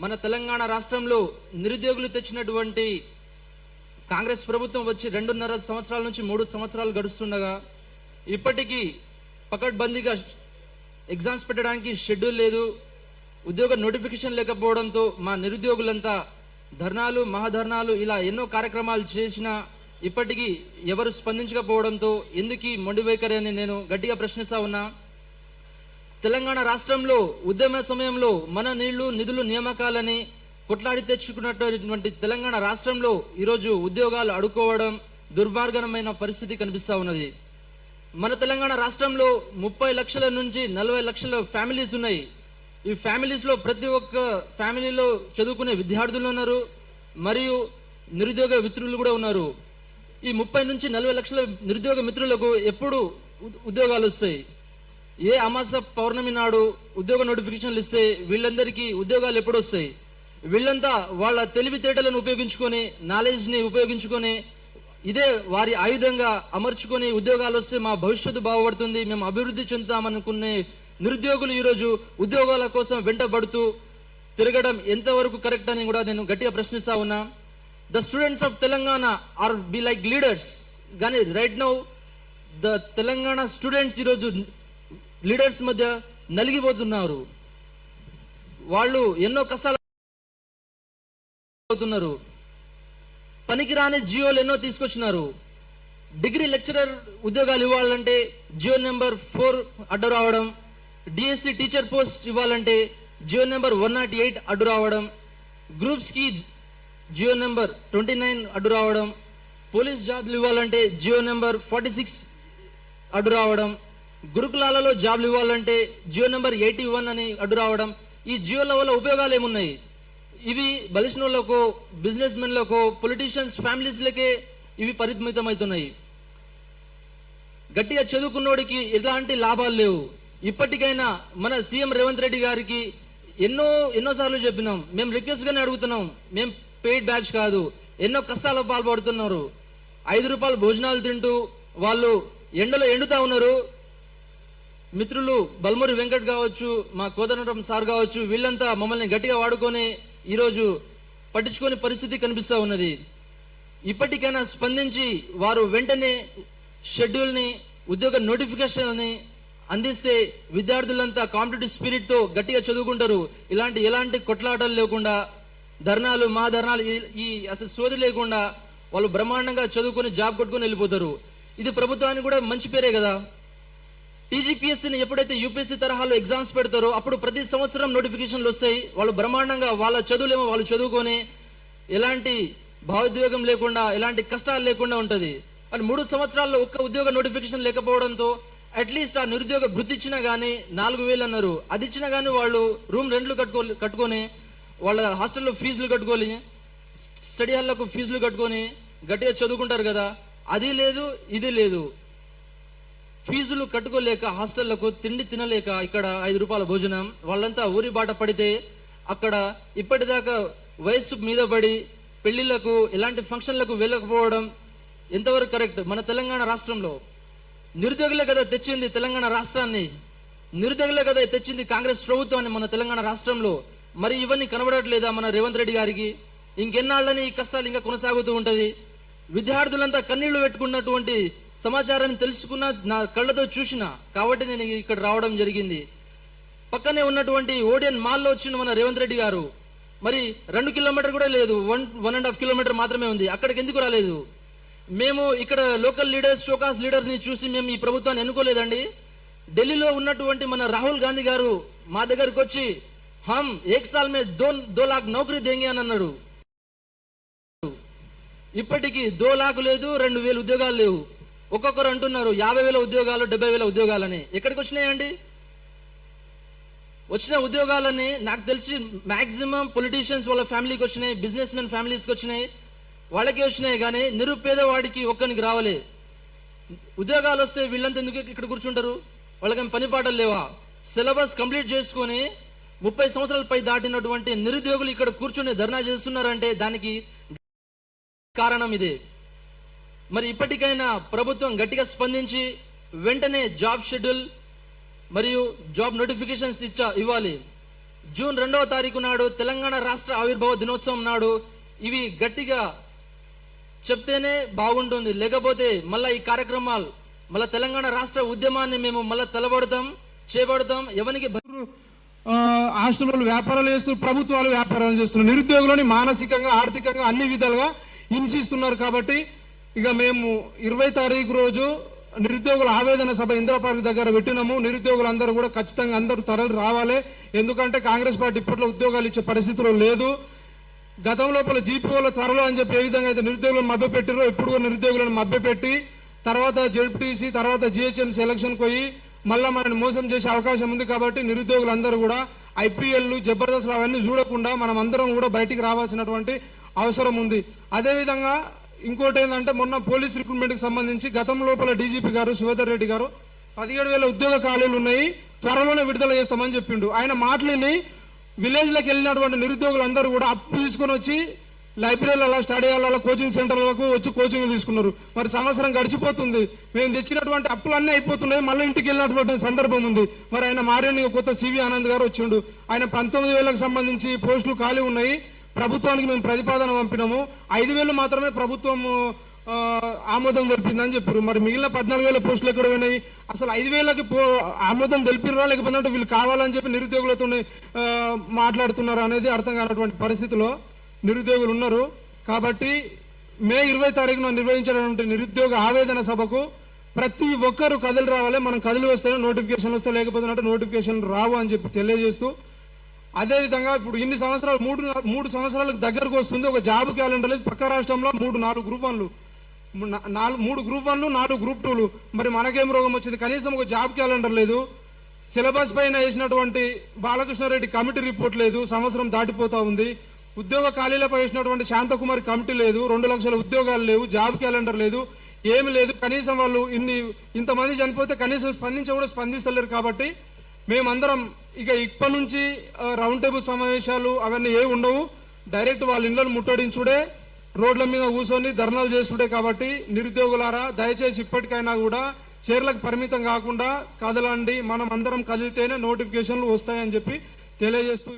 మన తెలంగాణ రాష్ట్రంలో నిరుద్యోగులు తెచ్చినటువంటి కాంగ్రెస్ ప్రభుత్వం వచ్చి 2.5 సంవత్సరాల నుంచి 3 సంవత్సరాలు గడుస్తుండగా ఇప్పటికీ పకడ్బందీగా ఎగ్జామ్స్ పెట్టడానికి షెడ్యూల్ లేదు, ఉద్యోగ నోటిఫికేషన్ లేకపోవడంతో మా నిరుద్యోగులంతా ధర్నాలు, మహాధర్నాలు ఇలా ఎన్నో కార్యక్రమాలు చేసినా ఇప్పటికీ ఎవరు స్పందించకపోవడంతో ఎందుకు మొండి వైఖరి అని నేను గట్టిగా ప్రశ్నిస్తా ఉన్నా. తెలంగాణ రాష్ట్రంలో ఉద్యమ సమయంలో మన నీళ్లు నిధులు నియామకాలని కొట్లాడి తెచ్చుకున్నటువంటి తెలంగాణ రాష్ట్రంలో ఈరోజు ఉద్యోగాలు అడుకోవడం దుర్మార్గమైన పరిస్థితి కనిపిస్తా ఉన్నది. మన తెలంగాణ రాష్ట్రంలో 30 లక్షల నుంచి 40 లక్షల ఫ్యామిలీస్ ఉన్నాయి. ఈ ఫ్యామిలీస్ లో ప్రతి ఒక్క ఫ్యామిలీలో చదువుకునే విద్యార్థులు ఉన్నారు, మరియు నిరుద్యోగ మిత్రులు కూడా ఉన్నారు. ఈ 30 నుంచి 40 లక్షల నిరుద్యోగ మిత్రులకు ఎప్పుడు ఉద్యోగాలు వస్తాయి? ఏ అమాస పౌర్ణమి నాడు ఉద్యోగ నోటిఫికేషన్లు ఇస్తే వీళ్ళందరికీ ఉద్యోగాలు ఎప్పుడు వస్తాయి? వీళ్ళంతా వాళ్ళ తెలివితేటలను ఉపయోగించుకొని, నాలెడ్జ్ ని ఉపయోగించుకొని, ఇదే వారి ఆయుధంగా అమర్చుకొని ఉద్యోగాలు వస్తే మా భవిష్యత్తు బాగుపడుతుంది, మేము అభివృద్ధి చెందుతామనుకునే నిరుద్యోగులు ఈరోజు ఉద్యోగాల కోసం వెంటబడుతూ తిరగడం ఎంతవరకు కరెక్ట్ అని కూడా నేను గట్టిగా ప్రశ్నిస్తా ఉన్నా. The students of Telangana are be like leaders, కానీ right now the Telangana students ఈరోజు లీడర్స్ మధ్య నలిగిపోతున్నారు. వాళ్ళు ఎన్నో కష్టాలు అవుతున్నారు. పనికిరాని జియోలు ఎన్నో తీసుకొచ్చినారు. డిగ్రీ లెక్చరర్ ఉద్యోగాలు ఇవ్వాలంటే జియో నెంబర్ 4 అడ్డు రావడం, డిఎస్సి టీచర్ పోస్ట్ ఇవ్వాలంటే జియో నెంబర్ 108 అడ్డు రావడం, గ్రూప్స్ కి జియో నెంబర్ 29 అడ్డు రావడం, పోలీస్ జాబ్లు ఇవ్వాలంటే జియో నెంబర్ 46 అడ్డు రావడం, గురుకులాలలో జాబ్లు ఇవ్వాలంటే జియో నెంబర్ 81 అని అడ్డు రావడం. ఈ జియోల వల్ల ఉపయోగాలు ఏమున్నాయి? ఇవి బలిష్ణులకు, బిజినెస్ మెన్లకు, పొలిటీషియన్స్ ఫ్యామిలీస్లకే ఇవి పరిమితమవుతున్నాయి. గట్టిగా చదువుకున్నోడికి ఎలాంటి లాభాలు లేవు. ఇప్పటికైనా మన సీఎం రేవంత్ రెడ్డి గారికి ఎన్నోసార్లు చెప్పినాం, మేము రిక్వెస్ట్ గానే అడుగుతున్నాం, మేము పెయిడ్ బ్యాచ్ కాదు. ఎన్నో కష్టాలు పాల్పడుతున్నారు. 5 రూపాయలు భోజనాలు తింటూ వాళ్ళు ఎండలో ఎండుతా ఉన్నారు. మిత్రులు బల్మూరి వెంకట్ కావచ్చు, మా కోదండరాం సార్ కావచ్చు, వీళ్ళంతా మమ్మల్ని గట్టిగా వాడుకొని ఈరోజు పట్టించుకునే పరిస్థితి కనిపిస్తా ఉన్నది. ఇప్పటికైనా స్పందించి వారు వెంటనే షెడ్యూల్ ని, ఉద్యోగ నోటిఫికేషన్ ని అందిస్తే విద్యార్థులంతా కాంపిటేటివ్ స్పిరిట్ తో గట్టిగా చదువుకుంటారు. ఎలాంటి కొట్లాటలు లేకుండా, ధర్నాలు, మహాధర్నాలు ఈ అసలు సోది లేకుండా వాళ్ళు బ్రహ్మాండంగా చదువుకొని జాబ్ కొట్టుకుని వెళ్ళిపోతారు. ఇది ప్రభుత్వానికి కూడా మంచి పేరే కదా. టీజీపీఎస్సీని ఎప్పుడైతే యూపీఎస్సీ తరహాలో ఎగ్జామ్స్ పెడతారో అప్పుడు ప్రతి సంవత్సరం నోటిఫికేషన్లు వస్తాయి. వాళ్ళు బ్రహ్మాండంగా వాళ్ళ చదువులేమో వాళ్ళు చదువుకొని ఎలాంటి భావోద్వేగం లేకుండా, ఎలాంటి కష్టాలు లేకుండా ఉంటది. అని 3 సంవత్సరాల్లో ఒక్క ఉద్యోగ నోటిఫికేషన్ లేకపోవడంతో అట్లీస్ట్ ఆ నిరుద్యోగ వృత్తి ఇచ్చినా గానీ 4,000 అన్నారు. అది ఇచ్చినా గానీ వాళ్ళు రూమ్ రెంట్లు కట్టుకొని, వాళ్ళ హాస్టల్లో ఫీజులు కట్టుకొని, స్టడీ హాల్లకు ఫీజులు కట్టుకొని గట్టిగా చదువుకుంటారు కదా. అది లేదు, ఇది లేదు. ఫీజులు కట్టుకోలేక, హాస్టళ్లకు తిండి తినలేక, ఇక్కడ 5 రూపాయల భోజనం, వాళ్ళంతా ఊరి బాట పడితే అక్కడ ఇప్పటిదాకా వయస్సు మీద పడి పెళ్లిళ్లకు, ఎలాంటి ఫంక్షన్లకు వెళ్ళకపోవడం ఎంతవరకు కరెక్ట్? మన తెలంగాణ రాష్ట్రంలో నిరుద్యోగులే కదా తెచ్చింది తెలంగాణ రాష్ట్రాన్ని, నిరుద్యోగులే కదా తెచ్చింది కాంగ్రెస్ ప్రభుత్వాన్ని మన తెలంగాణ రాష్ట్రంలో. మరి ఇవన్నీ కనబడట్లేదా మన రేవంత్ రెడ్డి గారికి? ఇంకెన్నాళ్ళని ఈ కష్టాలు ఇంకా కొనసాగుతూ ఉంటది. విద్యార్థులంతా కన్నీళ్లు పెట్టుకున్నటువంటి సమాచారాన్ని తెలుసుకున్న, నా కళ్ళతో చూసిన కాబట్టి నేను ఇక్కడ రావడం జరిగింది. పక్కనే ఉన్నటువంటి ఓడియన్ మాల్లో వచ్చిన మన రేవంత్ రెడ్డి గారు మరి 2 కిలోమీటర్ కూడా లేదు, 1.5 కిలోమీటర్ మాత్రమే ఉంది. అక్కడికి ఎందుకు రాలేదు? మేము ఇక్కడ లోకల్ లీడర్స్, షోకాస్ లీడర్ ని చూసి మేము ఈ ప్రభుత్వాన్ని ఎన్నుకోలేదండి. ఢిల్లీలో ఉన్నటువంటి మన రాహుల్ గాంధీ గారు మా దగ్గరకు వచ్చి హమ్ 1 సాల్ మే 2 లాఖ్ నౌకరీ దేంగే అని అన్నాడు. ఇప్పటికీ 2 లాఖ్ లేదు, 2,000 ఉద్యోగాలు లేవు. ఒక్కొక్కరు అంటున్నారు 50,000 ఉద్యోగాలు, 70,000 ఉద్యోగాలని. ఎక్కడికి వచ్చినాయండి? వచ్చిన ఉద్యోగాలని నాకు తెలిసి మాక్సిమం పొలిటీషియన్స్ వాళ్ళ ఫ్యామిలీకి వచ్చినాయి, బిజినెస్ మెన్ ఫ్యామిలీస్కి వచ్చినాయి, వాళ్ళకే వచ్చినాయి. కానీ నిరుపేదవాడికి ఒక్కరికి రావలే. ఉద్యోగాలు వస్తే వీళ్ళంతా ఎందుకు ఇక్కడ కూర్చుంటారు? వాళ్ళకేం పని పాటలు లేవా? సిలబస్ కంప్లీట్ చేసుకుని 30 సంవత్సరాల పై దాటినటువంటి నిరుద్యోగులు ఇక్కడ కూర్చుని ధర్నా చేస్తున్నారంటే దానికి కారణం ఇదే. మరి ఇప్పటికైనా ప్రభుత్వం గట్టిగా స్పందించి వెంటనే జాబ్ షెడ్యూల్ మరియు జాబ్ నోటిఫికేషన్స్ ఇవ్వాలి. జూన్ 2వ తారీఖు నాడు తెలంగాణ రాష్ట్ర ఆవిర్భావ దినోత్సవం నాడు ఇవి గట్టిగా చెప్తేనే బాగుంటుంది. లేకపోతే మళ్ళా ఈ కార్యక్రమాలు మళ్ళా తెలంగాణ రాష్ట్ర ఉద్యమాన్ని మేము మళ్ళా చేపడతాం. ఎవరికి హాస్టల్ వ్యాపారాలు చేస్తున్నారు, ప్రభుత్వాలు వ్యాపారాలు చేస్తున్నారు, నిరుద్యోగులని మానసికంగా ఆర్థికంగా అన్ని విధాలుగా హింసిస్తున్నారు. కాబట్టి ఇక మేము 20 తారీఖు రోజు నిరుద్యోగుల ఆవేదన సభ ఇందిరా పార్క్ దగ్గర పెట్టినాము. నిరుద్యోగులందరూ కూడా ఖచ్చితంగా అందరూ తరలి రావాలి. ఎందుకంటే కాంగ్రెస్ పార్టీ ఇప్పట్లో ఉద్యోగాలు ఇచ్చే పరిస్థితిలో లేదు. గతం లోపల జీపీఓల త్వరలో అని చెప్పి ఏ విధంగా అయితే నిరుద్యోగులను మభ్యపెట్టారో ఇప్పుడు కూడా నిరుద్యోగులను మభ్యపెట్టి తర్వాత జెడ్పీటీసీ తర్వాత జిహెచ్ఎంసీ ఎలక్షన్ పోయి మళ్ళా మనల్ని మోసం చేసే అవకాశం ఉంది. కాబట్టి నిరుద్యోగులందరూ కూడా ఐపీఎల్ జబర్దస్త్ అవన్నీ చూడకుండా మనం అందరం కూడా బయటికి రావాల్సినటువంటి అవసరం ఉంది. అదేవిధంగా ఇంకోటి ఏంటంటే మొన్న పోలీస్ రిక్రూట్మెంట్ కి సంబంధించి గతం లోపల డీజీపీ గారు శివధర్ రెడ్డి గారు 17,000 ఉద్యోగ ఖాళీలు ఉన్నాయి, త్వరలోనే విడుదల చేస్తామని చెప్పిండు. ఆయన మాటలని విలేజ్ లకు వెళ్ళినటువంటి నిరుద్యోగులందరూ కూడా అప్పు తీసుకుని వచ్చి లైబ్రరీలలో స్టడీ హాల్లో కోచింగ్ సెంటర్లకు వచ్చి కోచింగ్ తీసుకున్నారు. మరి సంవత్సరం గడిచిపోతుంది, మేము తెచ్చినటువంటి అప్పులన్నీ అయిపోతున్నాయి, మళ్ళీ ఇంటికి వెళ్ళినటువంటి సందర్భం ఉంది. మరి ఆయన మారేని కొత్త సివి ఆనంద్ గారు వచ్చిండు. ఆయన 19,000కు సంబంధించి పోస్టులు ఖాళీ ఉన్నాయి, ప్రభుత్వానికి మేము ప్రతిపాదన పంపినాము. 5,000 మాత్రమే ప్రభుత్వం ఆమోదం తెలిపిందని చెప్పారు. మరి మిగిలిన 14,000 పోస్టులు ఎక్కడ పోయినాయి? అసలు 5,000కి ఆమోదం తెలిపిరా లేకపోతే వీళ్ళు కావాలని చెప్పి నిరుద్యోగులతో మాట్లాడుతున్నారు అనేది అర్థం కానటువంటి పరిస్థితిలో నిరుద్యోగులు ఉన్నారు. కాబట్టి మే 20 తారీఖున నిర్వహించినటువంటి నిరుద్యోగ ఆవేదన సభకు ప్రతి ఒక్కరూ కదిలి రావాలి. మనం కదిలి వస్తేనే నోటిఫికేషన్ వస్తే, లేకపోతే నోటిఫికేషన్ రావు అని చెప్పి తెలియజేస్తూ, అదేవిధంగా ఇప్పుడు ఇన్ని సంవత్సరాలు 3 సంవత్సరాలకు దగ్గరకు వస్తుంది. ఒక జాబ్ క్యాలెండర్ లేదు. పక్క రాష్ట్రంలో 4 గ్రూప్ 1లు, 3 గ్రూప్ 1లు, 4 గ్రూప్ 2లు. మరి మనకేం రోగం వచ్చింది? కనీసం ఒక జాబ్ క్యాలెండర్ లేదు. సిలబస్ పైన వేసినటువంటి బాలకృష్ణారెడ్డి కమిటీ రిపోర్ట్ లేదు, సంవత్సరం దాటిపోతా ఉంది. ఉద్యోగ ఖాళీలపై వేసినటువంటి శాంతకుమారి కమిటీ లేదు, 2 లక్షల ఉద్యోగాలు లేవు, జాబ్ క్యాలెండర్ లేదు, ఏమి లేదు. కనీసం వాళ్ళు ఇంతమంది చనిపోతే కనీసం కూడా స్పందిస్తలేరు. కాబట్టి మేమందరం ఇప్పటి నుంచి రౌండ్ టేబుల్ సమావేశాలు అవన్నీ ఏ ఉండవు, డైరెక్ట్ వాళ్ళ ఇళ్లను ముట్టడించుడే, రోడ్ల మీద కూర్చొని ధర్నాలు చేసుడే. కాబట్టి నిరుద్యోగులారా దయచేసి ఇప్పటికైనా కూడా చీరలకు పరిమితం కాకుండా కదలండి. మనం అందరం కదిలితేనే నోటిఫికేషన్లు వస్తాయని చెప్పి తెలియజేస్తూ